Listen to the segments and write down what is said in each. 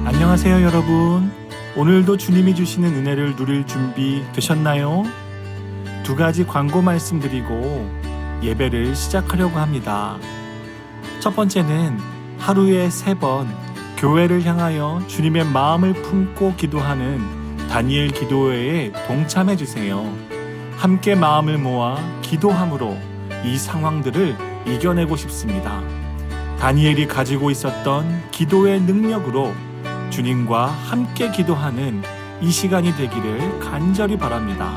안녕하세요, 여러분. 오늘도 주님이 주시는 은혜를 누릴 준비 되셨나요? 두 가지 광고 말씀드리고 예배를 시작하려고 합니다. 첫 번째는 하루에 3번 교회를 향하여 주님의 마음을 품고 기도하는 다니엘 기도회에 동참해 주세요. 함께 마음을 모아 기도함으로 이 상황들을 이겨내고 싶습니다. 다니엘이 가지고 있었던 기도의 능력으로 주님과 함께 기도하는 이 시간이 되기를 간절히 바랍니다.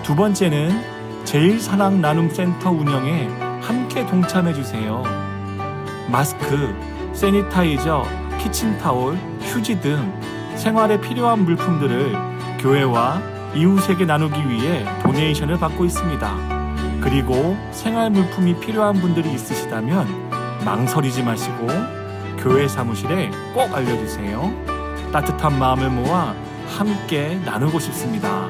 두 번째는 제일사랑 나눔센터 운영에 함께 동참해 주세요. 마스크, 세니타이저, 키친타올, 휴지 등 생활에 필요한 물품들을 교회와 이웃에게 나누기 위해 도네이션을 받고 있습니다. 그리고 생활 물품이 필요한 분들이 있으시다면 망설이지 마시고 교회 사무실에 꼭 알려주세요. 따뜻한 마음을 모아 함께 나누고 싶습니다.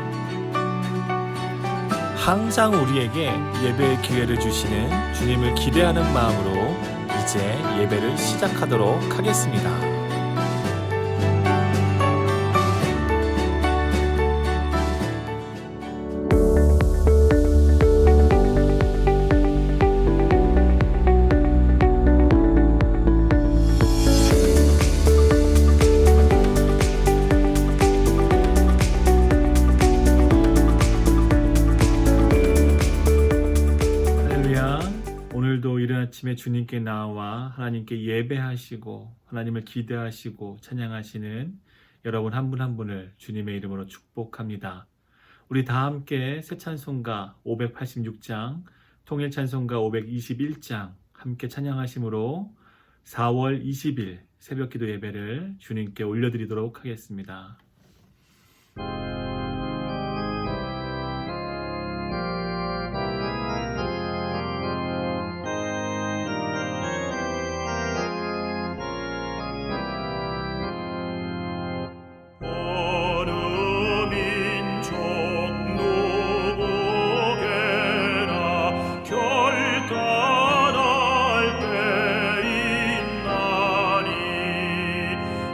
항상 우리에게 예배의 기회를 주시는 주님을 기대하는 마음으로 이제 예배를 시작하도록 하겠습니다. 오늘도 이른 아침에 주님께 나와 하나님께 예배하시고 하나님을 기대하시고 찬양하시는 여러분 한 분 한 분을 주님의 이름으로 축복합니다. 우리 다 함께 새 찬송가 586장, 통일 찬송가 521장 함께 찬양하심으로 4월 20일 새벽기도 예배를 주님께 올려드리도록 하겠습니다.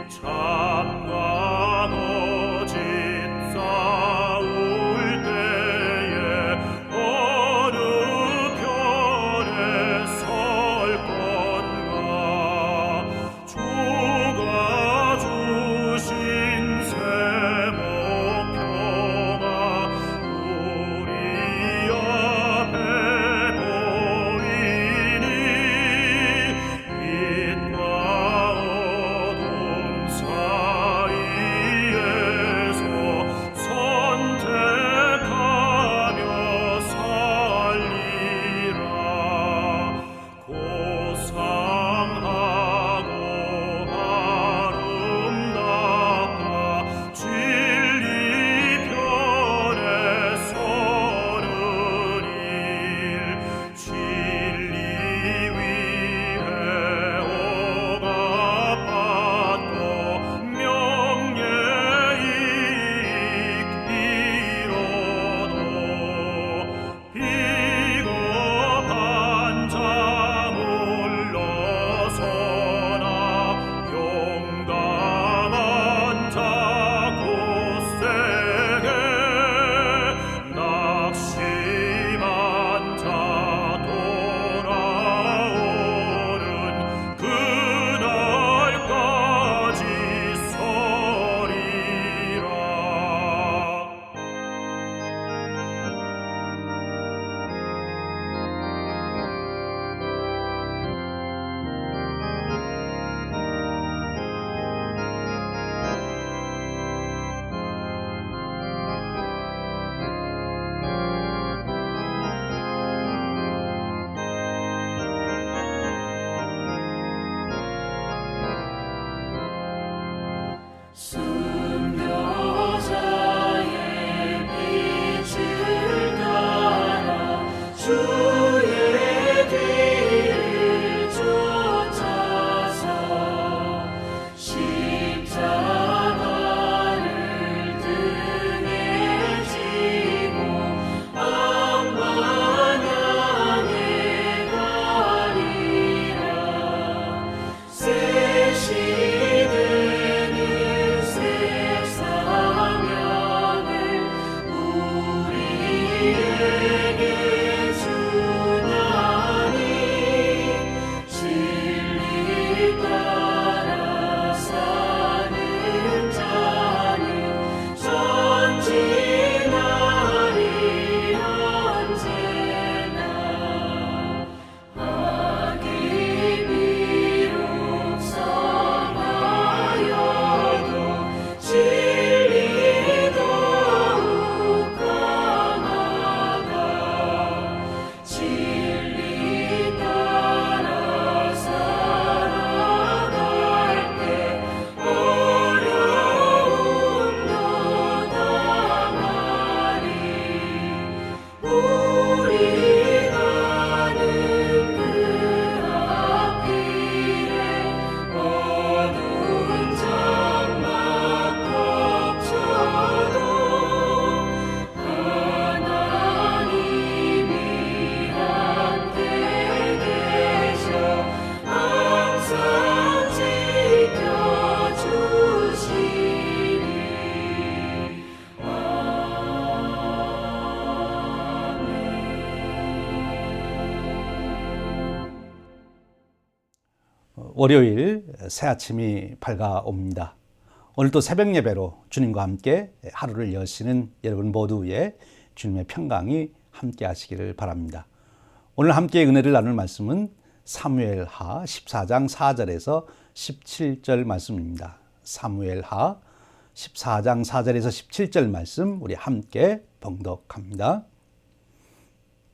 참과 월요일 새 아침이 밝아옵니다. 오늘도 새벽 예배로 주님과 함께 하루를 여시는 여러분 모두의 주님의 평강이 함께 하시기를 바랍니다. 오늘 함께 은혜를 나눌 말씀은 사무엘하 14장 4절에서 17절 말씀입니다. 사무엘하 14장 4절에서 17절 말씀 우리 함께 봉독합니다.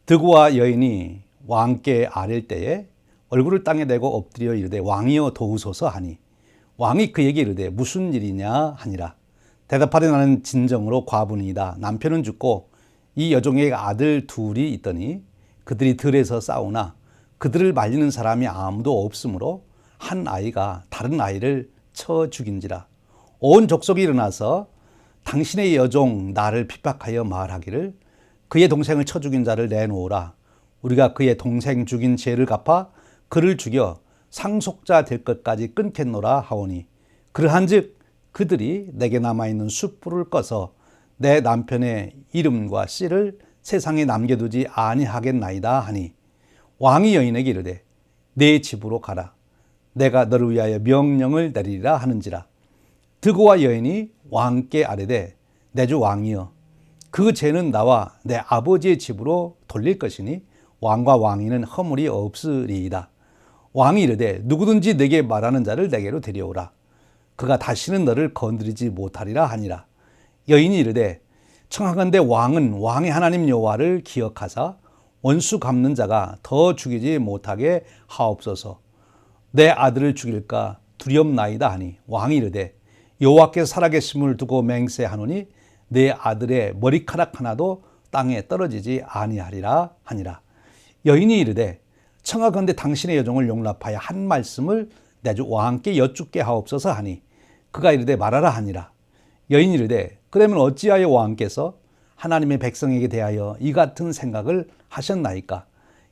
드고와 여인이 왕께 아랠 때에 얼굴을 땅에 대고 엎드려 이르되 왕이여 도우소서 하니 왕이 그에게 이르되 무슨 일이냐 하니라. 대답하되 나는 진정으로 과부니이다. 남편은 죽고 이 여종에게 아들 둘이 있더니 그들이 들에서 싸우나 그들을 말리는 사람이 아무도 없으므로 한 아이가 다른 아이를 쳐 죽인지라. 온 족속이 일어나서 당신의 여종 나를 핍박하여 말하기를 그의 동생을 쳐 죽인 자를 내놓으라. 우리가 그의 동생 죽인 죄를 갚아 그를 죽여 상속자 될 것까지 끊겠노라 하오니 그러한즉 그들이 내게 남아있는 숯불을 꺼서 내 남편의 이름과 씨를 세상에 남겨두지 아니하겠나이다 하니 왕이 여인에게 이르되 내 집으로 가라. 내가 너를 위하여 명령을 내리리라 하는지라. 드고와 여인이 왕께 아뢰되 내 주 왕이여 그 죄는 나와 내 아버지의 집으로 돌릴 것이니 왕과 왕위는 허물이 없으리이다. 왕이 이르되 누구든지 내게 말하는 자를 내게로 데려오라. 그가 다시는 너를 건드리지 못하리라 하니라. 여인이 이르되 청하건대 왕은 왕의 하나님 여호와를 기억하사 원수 갚는 자가 더 죽이지 못하게 하옵소서. 내 아들을 죽일까 두렵나이다 하니 왕이 이르되 여호와께서 살아계심을 두고 맹세하노니 내 아들의 머리카락 하나도 땅에 떨어지지 아니하리라 하니라. 여인이 이르되 청하건대 당신의 여종을 용납하여 한 말씀을 내 주 왕께 여쭙게 하옵소서 하니 그가 이르되 말하라 하니라. 여인이 이르되 그러면 어찌하여 왕께서 하나님의 백성에게 대하여 이 같은 생각을 하셨나이까?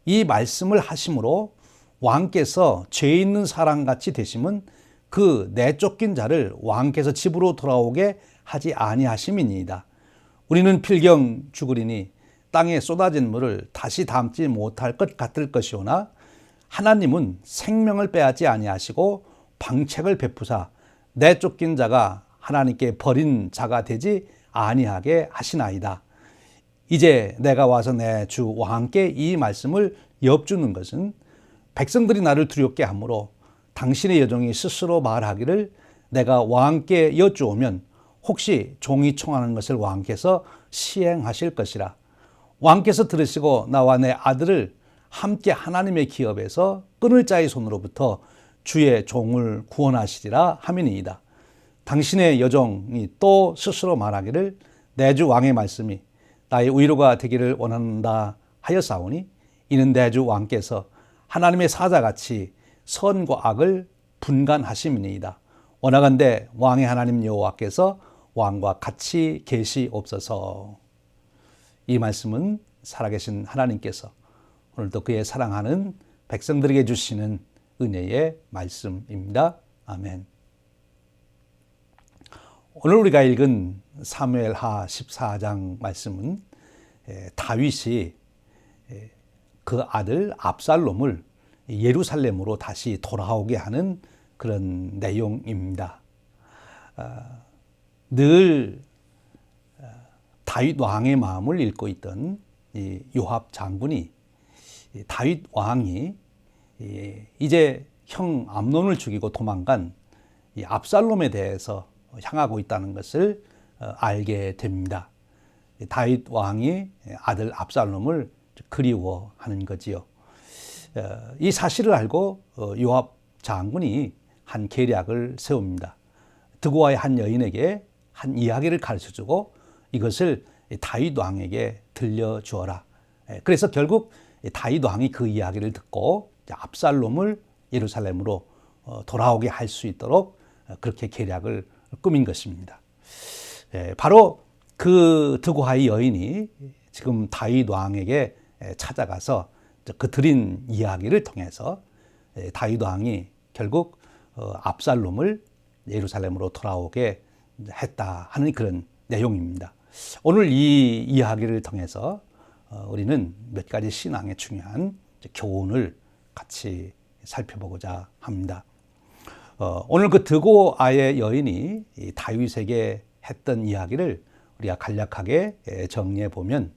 이 말씀을 하심으로 왕께서 죄 있는 사람같이 되심은 그 내쫓긴 자를 왕께서 집으로 돌아오게 하지 아니하심이니이다. 우리는 필경 죽으리니 땅에 쏟아진 물을 다시 담지 못할 것 같을 것이오나 하나님은 생명을 빼앗지 아니하시고 방책을 베푸사 내쫓긴 자가 하나님께 버린 자가 되지 아니하게 하시나이다. 이제 내가 와서 내 주 왕께 이 말씀을 엽주는 것은 백성들이 나를 두렵게 하므로 당신의 여종이 스스로 말하기를 내가 왕께 여쭈오면 혹시 종이 청하는 것을 왕께서 시행하실 것이라. 왕께서 들으시고 나와 내 아들을 함께 하나님의 기업에서 끊을 자의 손으로부터 주의 종을 구원하시리라 하미니이다. 당신의 여종이 또 스스로 말하기를 내 주 왕의 말씀이 나의 위로가 되기를 원한다 하였사오니 이는 내 주 왕께서 하나님의 사자같이 선과 악을 분간하심이니이다. 원하건대 왕의 하나님 여호와께서 왕과 같이 계시옵소서. 이 말씀은 살아계신 하나님께서 오늘도 그의 사랑하는 백성들에게 주시는 은혜의 말씀입니다. 아멘. 오늘 우리가 읽은 사무엘하 14장 말씀은 다윗이 그 아들 압살롬을 예루살렘으로 다시 돌아오게 하는 그런 내용입니다. 늘 다윗 왕의 마음을 읽고 있던 이 요압 장군이 다윗 왕이 이제 형 암논을 죽이고 도망간 이 압살롬에 대해서 향하고 있다는 것을 알게 됩니다. 다윗 왕이 아들 압살롬을 그리워하는 거지요. 이 사실을 알고 요압 장군이 한 계략을 세웁니다. 드고아의 한 여인에게 한 이야기를 가르쳐주고 이것을 다윗 왕에게 들려주어라. 그래서 결국 다윗 왕이 그 이야기를 듣고 압살롬을 예루살렘으로 돌아오게 할 수 있도록 그렇게 계략을 꾸민 것입니다. 바로 그 드고아의 여인이 지금 다윗 왕에게 찾아가서 그 들인 이야기를 통해서 다윗 왕이 결국 압살롬을 예루살렘으로 돌아오게 했다 하는 그런 내용입니다. 오늘 이 이야기를 통해서 우리는 몇 가지 신앙의 중요한 교훈을 같이 살펴보고자 합니다. 오늘 그 드고아의 여인이 다윗에게 했던 이야기를 우리가 간략하게 정리해 보면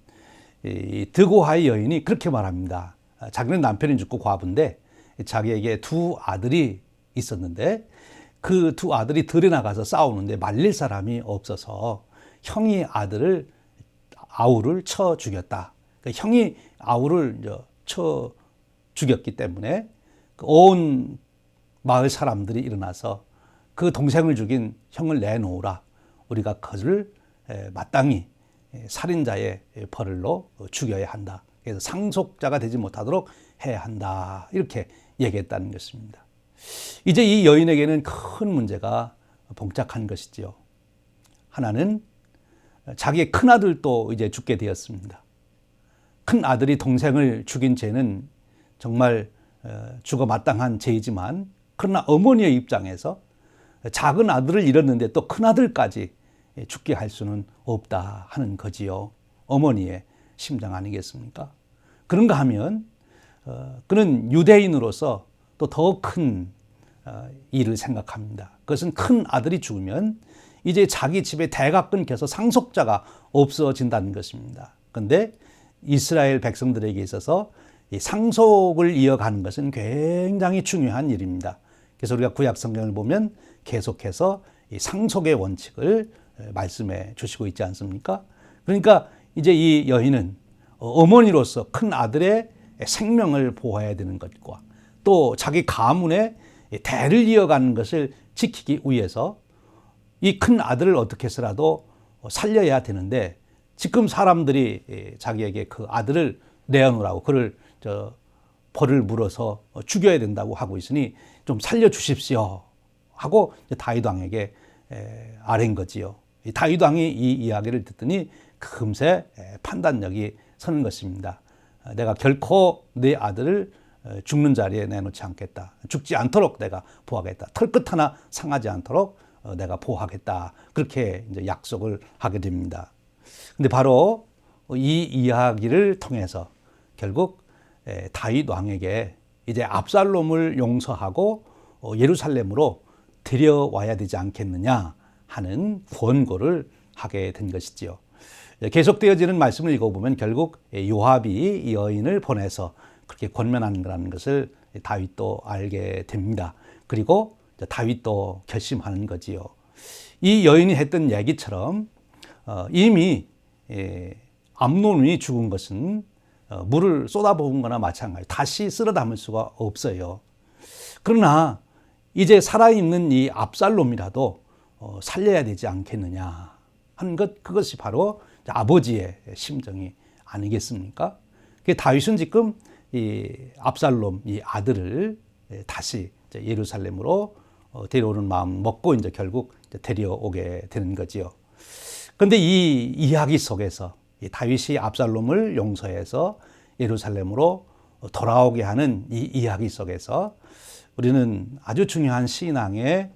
이 드고아의 여인이 그렇게 말합니다. 자기는 남편이 죽고 과부인데 자기에게 두 아들이 있었는데 그 두 아들이 들에 나가서 싸우는데 말릴 사람이 없어서 형이 아우를 쳐 죽였다. 그러니까 형이 아우를 쳐 죽였기 때문에 온 마을 사람들이 일어나서 그 동생을 죽인 형을 내놓으라. 우리가 그를 마땅히 살인자의 벌을로 죽여야 한다. 그래서 상속자가 되지 못하도록 해야 한다. 이렇게 얘기했다는 것입니다. 이제 이 여인에게는 큰 문제가 봉착한 것이지요. 하나는 자기의 큰아들도 이제 죽게 되었습니다. 큰아들이 동생을 죽인 죄는 정말 죽어 마땅한 죄이지만 그러나 어머니의 입장에서 작은 아들을 잃었는데 또 큰아들까지 죽게 할 수는 없다 하는 거지요. 어머니의 심정 아니겠습니까? 그런가 하면 그는 유대인으로서 또 더 큰 일을 생각합니다. 그것은 큰 아들이 죽으면 이제 자기 집에 대가 끊겨서 상속자가 없어진다는 것입니다. 그런데 이스라엘 백성들에게 있어서 이 상속을 이어가는 것은 굉장히 중요한 일입니다. 그래서 우리가 구약 성경을 보면 계속해서 이 상속의 원칙을 말씀해 주시고 있지 않습니까? 그러니까 이제 이 여인은 어머니로서 큰 아들의 생명을 보호해야 되는 것과 또 자기 가문의 대를 이어가는 것을 지키기 위해서 이 큰 아들을 어떻게 해서라도 살려야 되는데 지금 사람들이 자기에게 그 아들을 내어놓으라고 그를 벌을 물어서 죽여야 된다고 하고 있으니 좀 살려주십시오 하고 다윗 왕에게 아뢰인 거지요. 다윗 왕이 이 이야기를 듣더니 금세 판단력이 서는 것입니다. 내가 결코 내 아들을 죽는 자리에 내놓지 않겠다. 죽지 않도록 내가 보호하겠다. 털끝 하나 상하지 않도록 내가 보호하겠다. 그렇게 이제 약속을 하게 됩니다. 근데 바로 이 이야기를 통해서 결국 다윗 왕에게 이제 압살롬을 용서하고 예루살렘으로 데려와야 되지 않겠느냐 하는 권고를 하게 된 것이지요. 계속되어지는 말씀을 읽어보면 결국 요압이 이 여인을 보내서 그렇게 권면하는 거라는 것을 다윗도 알게 됩니다. 그리고 다윗도 결심하는 거지요. 이 여인이 했던 얘기처럼 이미 암논이 죽은 것은 물을 쏟아부은 거나 마찬가지. 다시 쓸어 담을 수가 없어요. 그러나 이제 살아있는 이 압살롬이라도 살려야 되지 않겠느냐 하는 것, 그것이 바로 아버지의 심정이 아니겠습니까? 다윗은 지금 이 압살롬 이 아들을 다시 예루살렘으로 데려오는 마음 먹고 이제 결국 데려오게 되는 거지요. 그런데 이 이야기 속에서 이 다윗이 압살롬을 용서해서 예루살렘으로 돌아오게 하는 이 이야기 속에서 우리는 아주 중요한 신앙의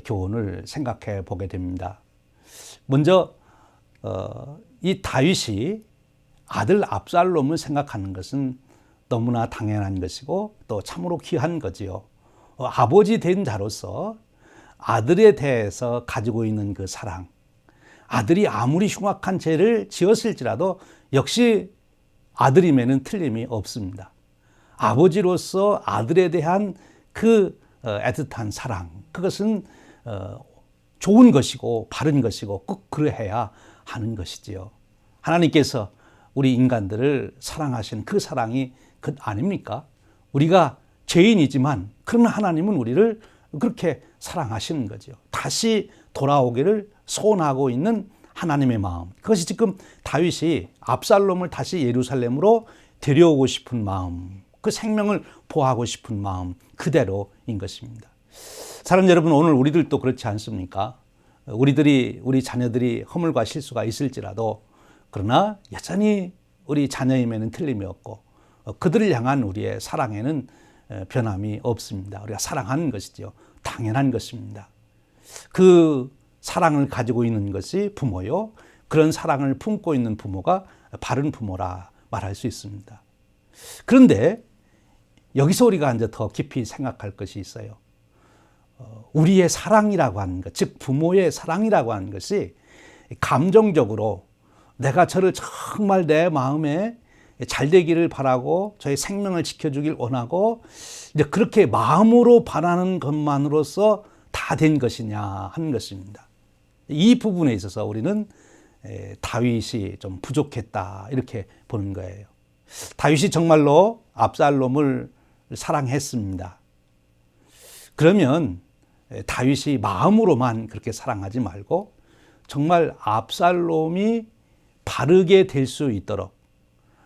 교훈을 생각해 보게 됩니다. 먼저 이 다윗이 아들 압살롬을 생각하는 것은 너무나 당연한 것이고 또 참으로 귀한 거지요. 아버지 된 자로서 아들에 대해서 가지고 있는 그 사랑, 아들이 아무리 흉악한 죄를 지었을지라도 역시 아들임에는 틀림이 없습니다. 아버지로서 아들에 대한 그 애틋한 사랑, 그것은 좋은 것이고 바른 것이고 꼭 그러해야 하는 것이지요. 하나님께서 우리 인간들을 사랑하신 그 사랑이 그 아닙니까? 우리가 죄인이지만 그러나 하나님은 우리를 그렇게 사랑하시는 거죠. 다시 돌아오기를 소원하고 있는 하나님의 마음. 그것이 지금 다윗이 압살롬을 다시 예루살렘으로 데려오고 싶은 마음, 그 생명을 보호하고 싶은 마음 그대로인 것입니다. 사랑 여러분, 오늘 우리들도 그렇지 않습니까? 우리 자녀들이 허물과 실수가 있을지라도 그러나 여전히 우리 자녀임에는 틀림이 없고 그들을 향한 우리의 사랑에는 변함이 없습니다. 우리가 사랑하는 것이죠. 당연한 것입니다. 그 사랑을 가지고 있는 것이 부모요. 그런 사랑을 품고 있는 부모가 바른 부모라 말할 수 있습니다. 그런데 여기서 우리가 이제 더 깊이 생각할 것이 있어요. 우리의 사랑이라고 하는 것, 즉 부모의 사랑이라고 하는 것이 감정적으로 내가 저를 정말 내 마음에 잘 되기를 바라고 저의 생명을 지켜주길 원하고 이제 그렇게 마음으로 바라는 것만으로서 다 된 것이냐 하는 것입니다. 이 부분에 있어서 우리는 다윗이 좀 부족했다 이렇게 보는 거예요. 다윗이 정말로 압살롬을 사랑했습니다. 그러면 다윗이 마음으로만 그렇게 사랑하지 말고 정말 압살롬이 바르게 될 수 있도록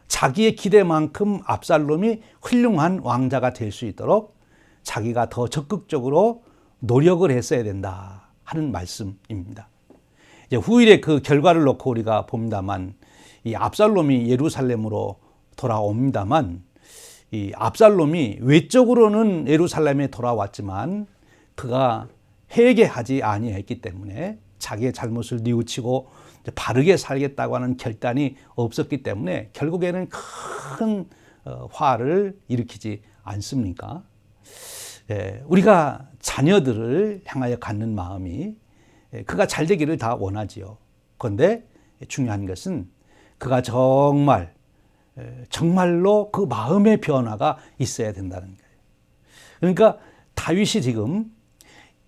자기의 기대만큼 압살롬이 훌륭한 왕자가 될 수 있도록 자기가 더 적극적으로 노력을 했어야 된다 하는 말씀입니다. 이제 후일의 그 결과를 놓고 우리가 봅니다만 이 압살롬이 예루살렘으로 돌아옵니다만 이 압살롬이 외적으로는 예루살렘에 돌아왔지만 그가 회개하지 아니했기 때문에 자기의 잘못을 뉘우치고 바르게 살겠다고 하는 결단이 없었기 때문에 결국에는 큰 화를 일으키지 않습니까? 우리가 자녀들을 향하여 갖는 마음이 그가 잘 되기를 다 원하지요. 그런데 중요한 것은 그가 정말로 그 마음의 변화가 있어야 된다는 거예요. 그러니까 다윗이 지금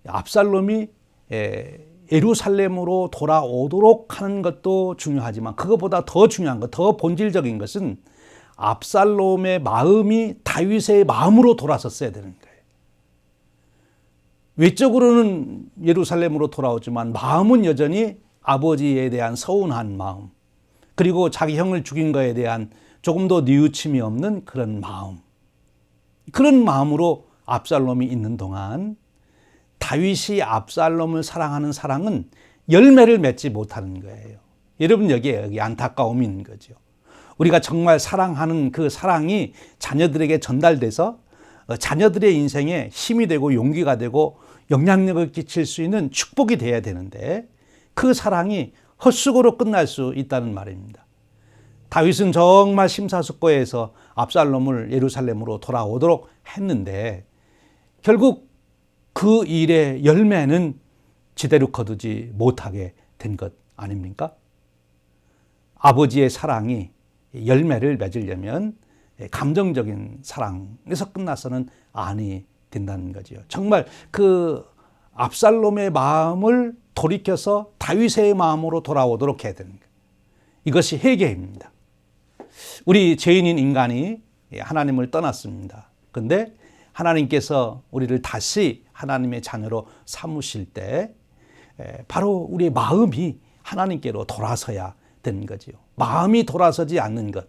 압살롬이 예루살렘으로 돌아오도록 하는 것도 중요하지만 그것보다 더 중요한 것, 더 본질적인 것은 압살롬의 마음이 다윗의 마음으로 돌아섰어야 되는 거예요. 외적으로는 예루살렘으로 돌아오지만 마음은 여전히 아버지에 대한 서운한 마음, 그리고 자기 형을 죽인 것에 대한 조금도 뉘우침이 없는 그런 마음, 그런 마음으로 압살롬이 있는 동안 다윗이 압살롬을 사랑하는 사랑은 열매를 맺지 못하는 거예요. 여러분 여기 안타까움이 있는 거죠. 우리가 정말 사랑하는 그 사랑이 자녀들에게 전달돼서 자녀들의 인생에 힘이 되고 용기가 되고 영향력을 끼칠 수 있는 축복이 돼야 되는데 그 사랑이 헛수고로 끝날 수 있다는 말입니다. 다윗은 정말 심사숙고해서 압살롬을 예루살렘으로 돌아오도록 했는데 결국 그 일의 열매는 제대로 거두지 못하게 된 것 아닙니까? 아버지의 사랑이 열매를 맺으려면 감정적인 사랑에서 끝나서는 아니 된다는 거죠. 정말 그 압살롬의 마음을 돌이켜서 다윗의 마음으로 돌아오도록 해야 되는 거예요. 이것이 회개입니다. 우리 죄인인 인간이 하나님을 떠났습니다. 그런데 하나님께서 우리를 다시 하나님의 자녀로 삼으실 때 바로 우리의 마음이 하나님께로 돌아서야 되는 거지요. 마음이 돌아서지 않는 것.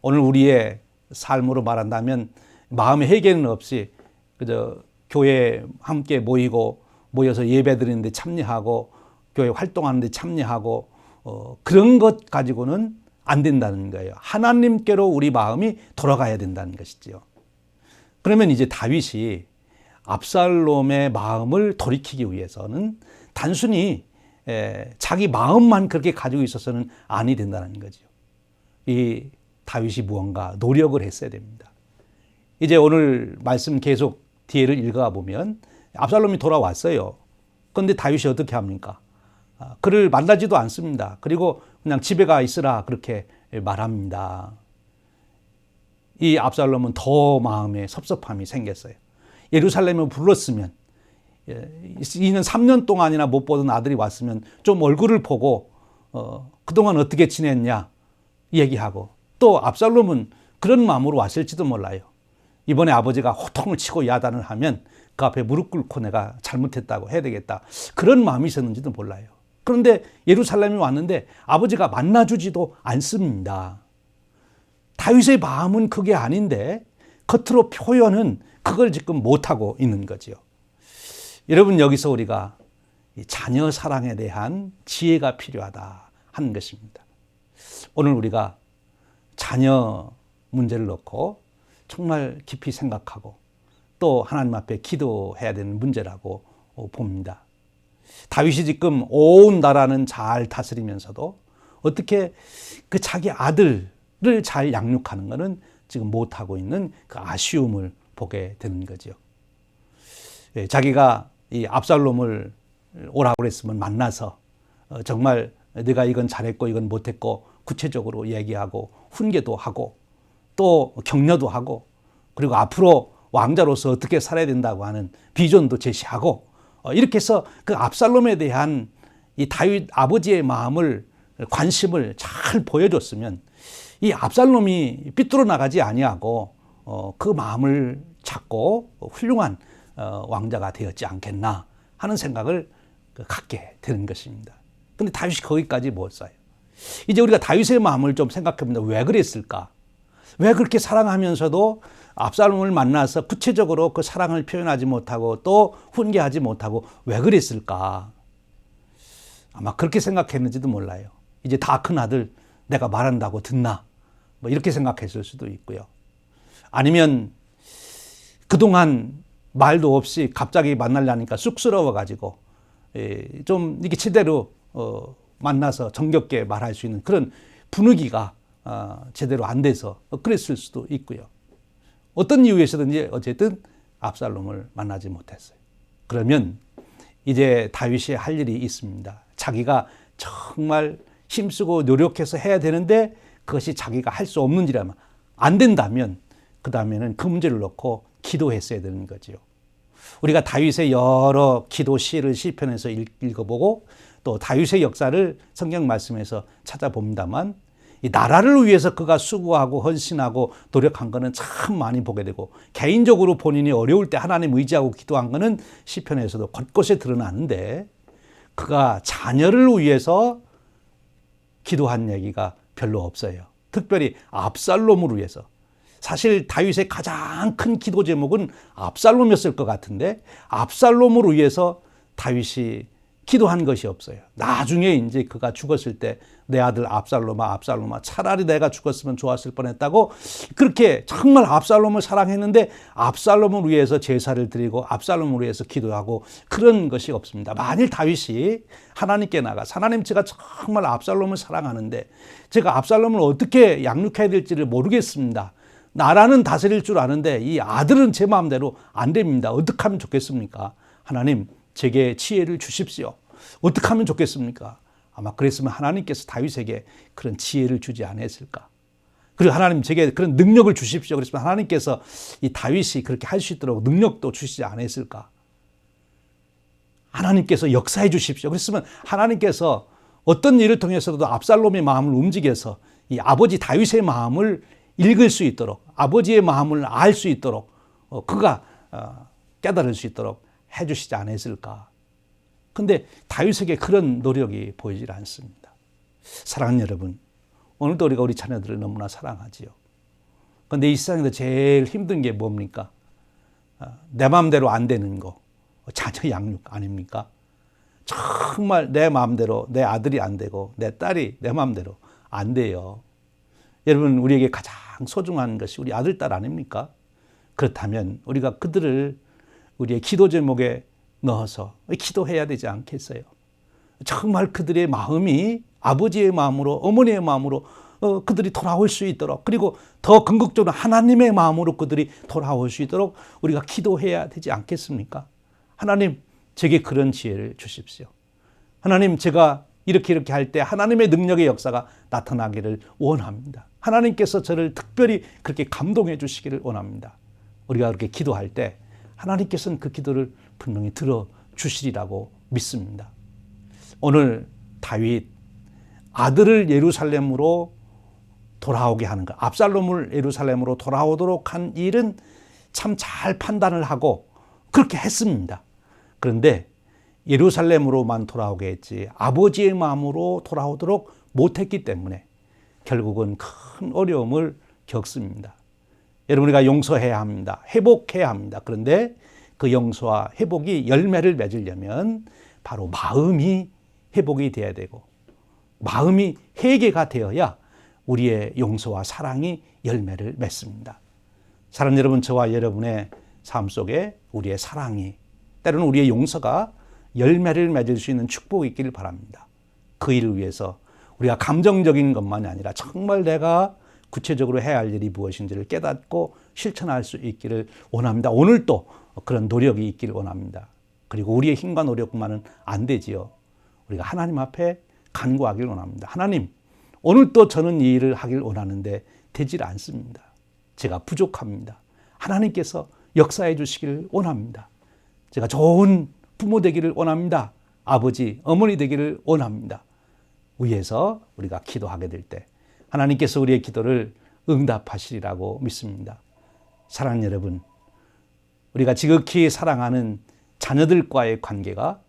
오늘 우리의 삶으로 말한다면 마음의 회개는 없이 그저 교회에 함께 모여서 예배 드리는데 참여하고 교회 활동하는데 참여하고 그런 것 가지고는 안 된다는 거예요. 하나님께로 우리 마음이 돌아가야 된다는 것이죠. 그러면 이제 다윗이 압살롬의 마음을 돌이키기 위해서는 단순히 자기 마음만 그렇게 가지고 있어서는 아니 된다는 거죠. 이 다윗이 무언가 노력을 했어야 됩니다. 이제 오늘 말씀 계속 뒤를 읽어가 보면 압살롬이 돌아왔어요. 그런데 다윗이 어떻게 합니까? 그를 만나지도 않습니다. 그리고 그냥 집에 가 있으라 그렇게 말합니다. 이 압살롬은 더 마음에 섭섭함이 생겼어요. 예루살렘을 불렀으면 2년 3년 동안이나 못 보던 아들이 왔으면 좀 얼굴을 보고 그동안 어떻게 지냈냐 얘기하고, 또 압살롬은 그런 마음으로 왔을지도 몰라요. 이번에 아버지가 호통을 치고 야단을 하면 그 앞에 무릎 꿇고 내가 잘못했다고 해야 되겠다, 그런 마음이 있었는지도 몰라요. 그런데 예루살렘에 왔는데 아버지가 만나주지도 않습니다. 다윗의 마음은 그게 아닌데 겉으로 표현은 그걸 지금 못하고 있는 거죠. 여러분, 여기서 우리가 자녀 사랑에 대한 지혜가 필요하다 하는 것입니다. 오늘 우리가 자녀 문제를 놓고 정말 깊이 생각하고 또 하나님 앞에 기도해야 되는 문제라고 봅니다. 다윗이 지금 온 나라는 잘 다스리면서도 어떻게 그 자기 아들을 잘 양육하는 것은 지금 못하고 있는 그 아쉬움을 보게 되는 거죠. 자기가 이 압살롬을 오라고 그랬으면 만나서 정말 네가 이건 잘했고 이건 못했고 구체적으로 얘기하고 훈계도 하고 또 격려도 하고, 그리고 앞으로 왕자로서 어떻게 살아야 된다고 하는 비전도 제시하고, 이렇게 해서 그 압살롬에 대한 이 다윗 아버지의 마음을, 관심을 잘 보여줬으면 이 압살롬이 삐뚤어 나가지 아니하고 그 마음을 잡고 훌륭한 왕자가 되었지 않겠나 하는 생각을 갖게 되는 것입니다. 그런데 다윗이 거기까지 못 사요. 이제 우리가 다윗의 마음을 좀 생각해봅니다. 왜 그랬을까? 왜 그렇게 사랑하면서도 압살롬을 만나서 구체적으로 그 사랑을 표현하지 못하고 또 훈계하지 못하고 왜 그랬을까? 아마 그렇게 생각했는지도 몰라요. 이제 다 큰 아들 내가 말한다고 듣나? 뭐 이렇게 생각했을 수도 있고요. 아니면 그동안 말도 없이 갑자기 만나려니까 쑥스러워가지고 좀 이렇게 제대로 만나서 정겹게 말할 수 있는 그런 분위기가 제대로 안 돼서 그랬을 수도 있고요. 어떤 이유에서든지 어쨌든 압살롬을 만나지 못했어요. 그러면 이제 다윗이 할 일이 있습니다. 자기가 정말 힘쓰고 노력해서 해야 되는데 그것이 자기가 할 수 없는 일이라면, 안 된다면 그 다음에는 그 문제를 놓고 기도했어야 되는 거죠. 우리가 다윗의 여러 기도 시를 시편에서 읽어보고 또 다윗의 역사를 성경 말씀에서 찾아봅니다만, 이 나라를 위해서 그가 수고하고 헌신하고 노력한 거는 참 많이 보게 되고, 개인적으로 본인이 어려울 때 하나님 의지하고 기도한 거는 시편에서도 곳곳에 드러나는데, 그가 자녀를 위해서 기도한 얘기가 별로 없어요. 특별히 압살롬을 위해서. 사실 다윗의 가장 큰 기도 제목은 압살롬이었을 것 같은데 압살롬을 위해서 다윗이 기도한 것이 없어요. 나중에 이제 그가 죽었을 때 내 아들 압살롬아 차라리 내가 죽었으면 좋았을 뻔했다고 그렇게 정말 압살롬을 사랑했는데 압살롬을 위해서 제사를 드리고 압살롬을 위해서 기도하고 그런 것이 없습니다. 만일 다윗이 하나님께 나가서 하나님, 제가 정말 압살롬을 사랑하는데 제가 압살롬을 어떻게 양육해야 될지를 모르겠습니다. 나라는 다스릴 줄 아는데 이 아들은 제 마음대로 안 됩니다. 어떻게 하면 좋겠습니까? 하나님, 제게 지혜를 주십시오. 어떻게 하면 좋겠습니까? 아마 그랬으면 하나님께서 다윗에게 그런 지혜를 주지 않았을까? 그리고 하나님, 제게 그런 능력을 주십시오. 그랬으면 하나님께서 이 다윗이 그렇게 할 수 있도록 능력도 주시지 않았을까? 하나님께서 역사해 주십시오. 그랬으면 하나님께서 어떤 일을 통해서도 압살롬의 마음을 움직여서 이 아버지 다윗의 마음을 읽을 수 있도록, 아버지의 마음을 알 수 있도록, 그가 깨달을 수 있도록 해주시지 않았을까? 근데 다윗에게 그런 노력이 보이질 않습니다. 사랑하는 여러분, 오늘도 우리가 우리 자녀들을 너무나 사랑하지요. 근데 이 세상에서 제일 힘든 게 뭡니까? 내 마음대로 안 되는 거, 자녀 양육 아닙니까? 정말 내 마음대로 내 아들이 안 되고 내 딸이 내 마음대로 안 돼요. 여러분, 우리에게 가장 소중한 것이 우리 아들, 딸 아닙니까? 그렇다면 우리가 그들을 우리의 기도 제목에 넣어서 기도해야 되지 않겠어요? 정말 그들의 마음이 아버지의 마음으로, 어머니의 마음으로 그들이 돌아올 수 있도록, 그리고 더 궁극적으로 하나님의 마음으로 그들이 돌아올 수 있도록 우리가 기도해야 되지 않겠습니까? 하나님, 제게 그런 지혜를 주십시오. 하나님, 제가 이렇게 할 때 하나님의 능력의 역사가 나타나기를 원합니다. 하나님께서 저를 특별히 그렇게 감동해 주시기를 원합니다. 우리가 그렇게 기도할 때 하나님께서는 그 기도를 분명히 들어주시리라고 믿습니다. 오늘 다윗, 아들을 예루살렘으로 돌아오게 하는 것, 압살롬을 예루살렘으로 돌아오도록 한 일은 참 잘 판단을 하고 그렇게 했습니다. 그런데 예루살렘으로만 돌아오게 했지 아버지의 마음으로 돌아오도록 못했기 때문에 결국은 큰 어려움을 겪습니다. 여러분, 우리가 용서해야 합니다. 회복해야 합니다. 그런데 그 용서와 회복이 열매를 맺으려면 바로 마음이 회복이 돼야 되고 마음이 회개가 되어야 우리의 용서와 사랑이 열매를 맺습니다. 사랑하는 여러분, 저와 여러분의 삶 속에 우리의 사랑이, 때로는 우리의 용서가 열매를 맺을 수 있는 축복이 있기를 바랍니다. 그 일을 위해서 우리가 감정적인 것만이 아니라 정말 내가 구체적으로 해야 할 일이 무엇인지를 깨닫고 실천할 수 있기를 원합니다. 오늘 또 그런 노력이 있기를 원합니다. 그리고 우리의 힘과 노력만은 안 되지요. 우리가 하나님 앞에 간구하기를 원합니다. 하나님, 오늘 또 저는 이 일을 하길 원하는데 되질 않습니다. 제가 부족합니다. 하나님께서 역사해 주시기를 원합니다. 제가 좋은 부모 되기를 원합니다. 아버지, 어머니 되기를 원합니다. 위에서 우리가 기도하게 될 때 하나님께서 우리의 기도를 응답하시리라고 믿습니다. 사랑하는 여러분, 우리가 지극히 사랑하는 자녀들과의 관계가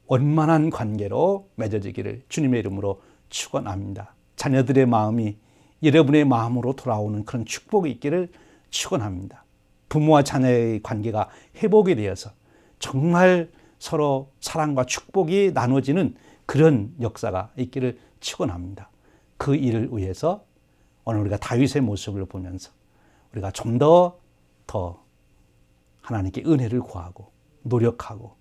원만한 관계로 맺어지기를 주님의 이름으로 축원합니다. 자녀들의 마음이 여러분의 마음으로 돌아오는 그런 축복이 있기를 축원합니다. 부모와 자녀의 관계가 회복이 되어서 정말 서로 사랑과 축복이 나눠지는 그런 역사가 있기를 축원합니다. 그 일을 위해서 오늘 우리가 다윗의 모습을 보면서 우리가 좀 더 하나님께 은혜를 구하고 노력하고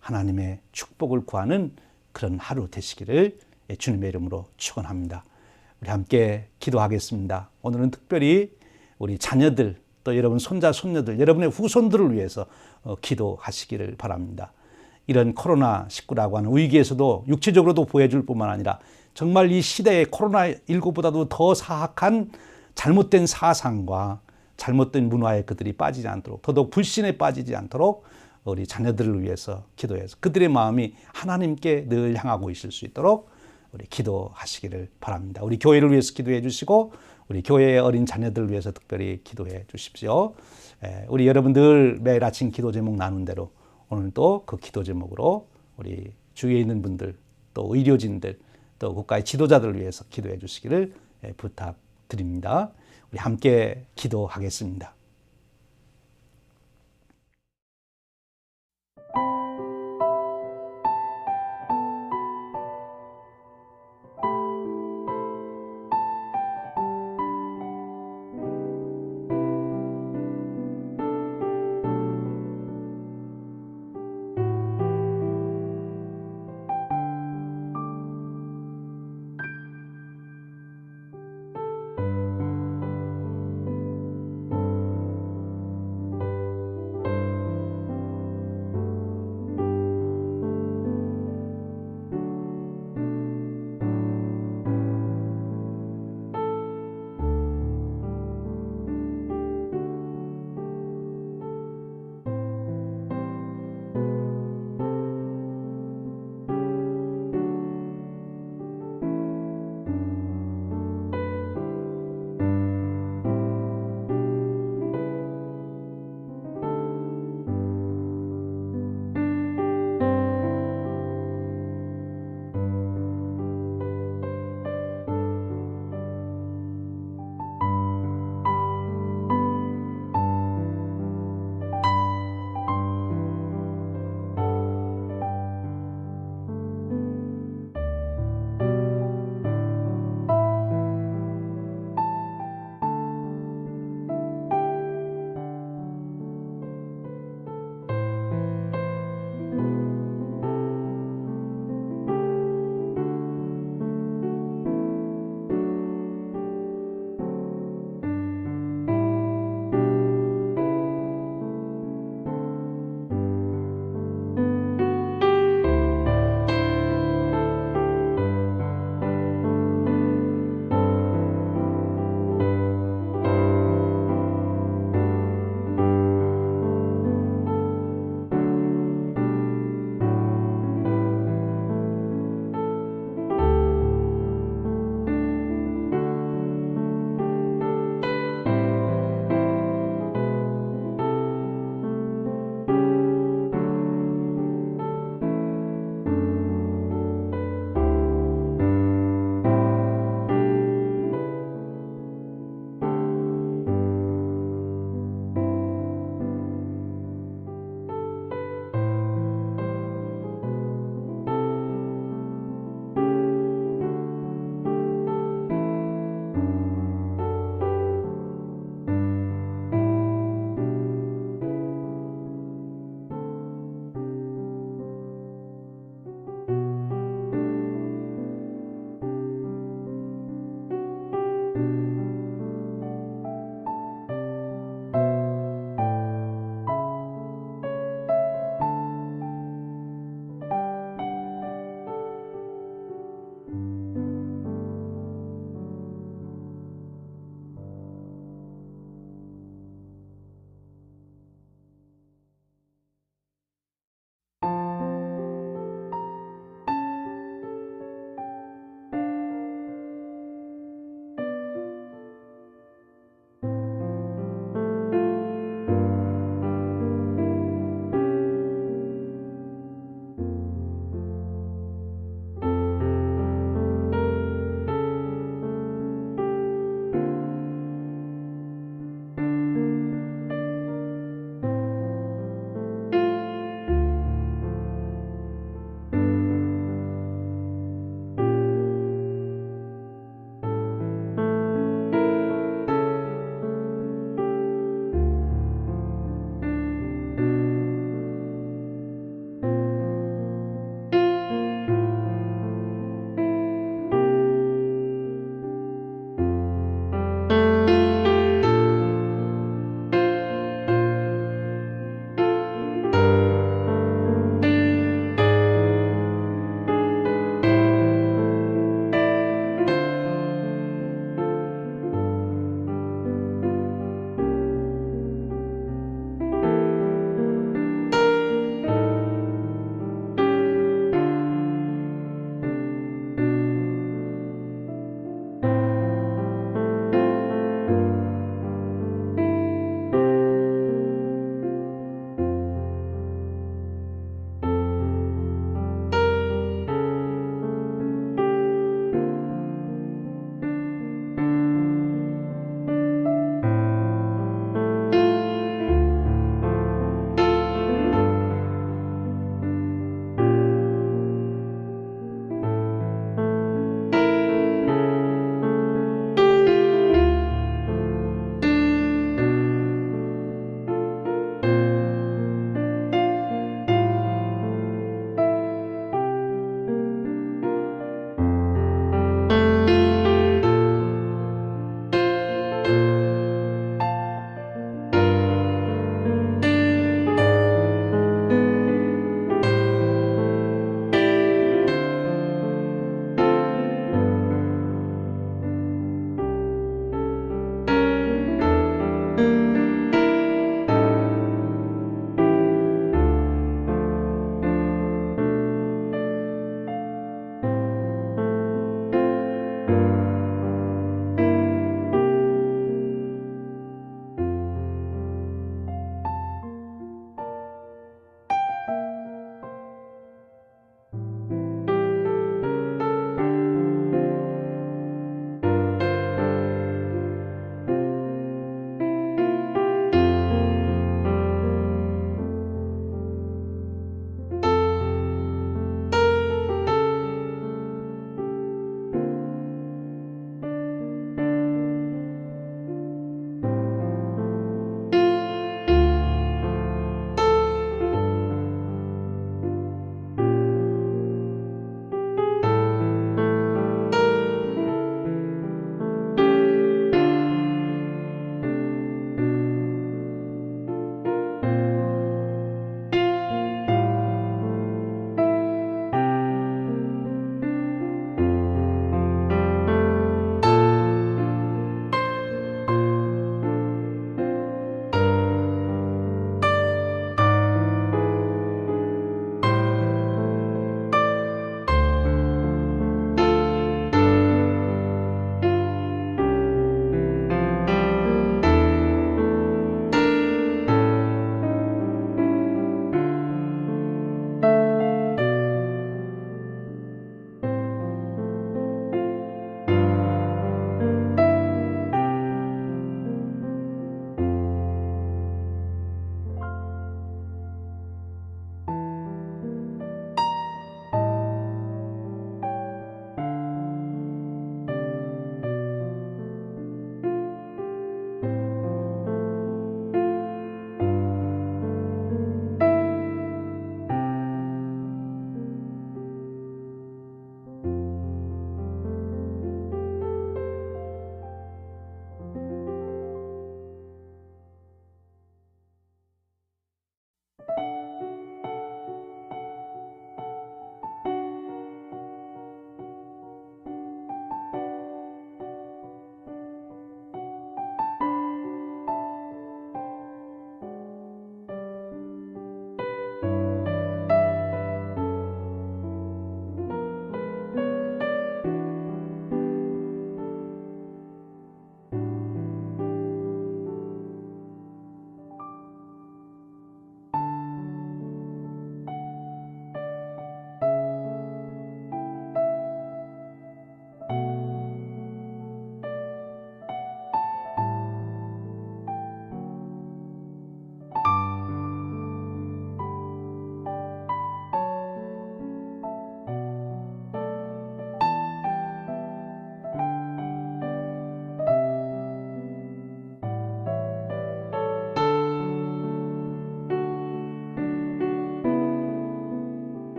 하나님의 축복을 구하는 그런 하루 되시기를 주님의 이름으로 축원합니다. 우리 함께 기도하겠습니다. 오늘은 특별히 우리 자녀들, 또 여러분 손자, 손녀들, 여러분의 후손들을 위해서 기도하시기를 바랍니다. 이런 코로나19라고 하는 위기에서도 육체적으로도 보여줄 뿐만 아니라 정말 이 시대의 코로나19보다도 더 사악한 잘못된 사상과 잘못된 문화에 그들이 빠지지 않도록, 더더욱 불신에 빠지지 않도록 우리 자녀들을 위해서 기도해서 그들의 마음이 하나님께 늘 향하고 있을 수 있도록 우리 기도하시기를 바랍니다. 우리 교회를 위해서 기도해 주시고 우리 교회의 어린 자녀들을 위해서 특별히 기도해 주십시오. 우리 여러분들 매일 아침 기도 제목 나눈 대로 오늘 또 그 기도 제목으로 우리 주위에 있는 분들, 또 의료진들, 또 국가의 지도자들을 위해서 기도해 주시기를 부탁드립니다. 우리 함께 기도하겠습니다.